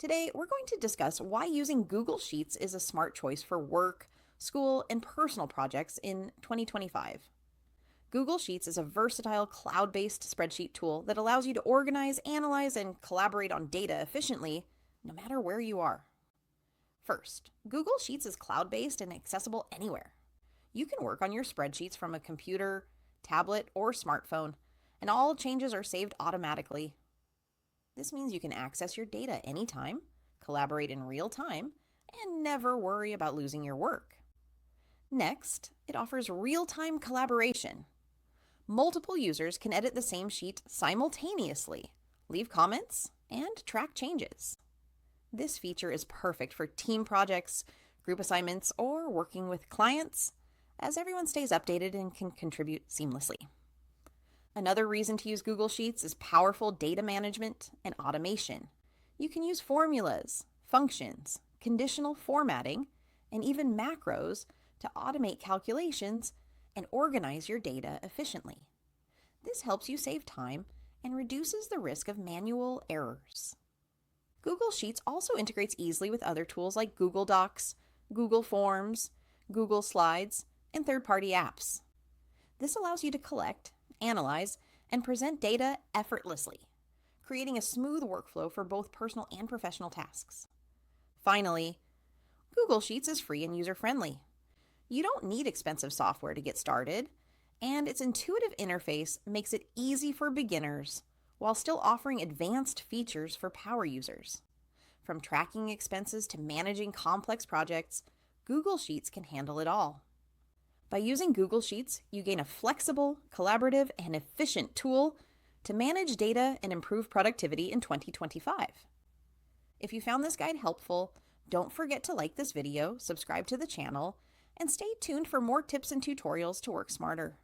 Today, we're going to discuss why using Google Sheets is a smart choice for work, school, and personal projects in 2025. Google Sheets is a versatile cloud based spreadsheet tool that allows you to organize, analyze, and collaborate on data efficiently no matter where you are. First, Google Sheets is cloud based and accessible anywhere. You can work on your spreadsheets from a computer, tablet, or smartphone, and all changes are saved automatically. This means you can access your data anytime, collaborate in real time, and never worry about losing your work. Next, it offers real-time collaboration. Multiple users can edit the same sheet simultaneously, leave comments, and track changes. This feature is perfect for team projects, group assignments, or working with clients, as everyone stays updated and can contribute seamlessly. Another reason to use Google Sheets is powerful data management and automation. You can use formulas, functions, conditional formatting, and even macros to automate calculations and organize your data efficiently. This helps you save time and reduces the risk of manual errors. Google Sheets also integrates easily with other tools like Google Docs, Google Forms, Google Slides, and third-party apps. This allows you to collect, analyze, and present data effortlessly, creating a smooth workflow for both personal and professional tasks. Finally, Google Sheets is free and user-friendly. You don't need expensive software to get started, and its intuitive interface makes it easy for beginners while still offering advanced features for power users. From tracking expenses to managing complex projects, Google Sheets can handle it all. By using Google Sheets, you gain a flexible, collaborative, and efficient tool to manage data and improve productivity in 2025. If you found this guide helpful, don't forget to like this video, subscribe to the channel, and stay tuned for more tips and tutorials to work smarter.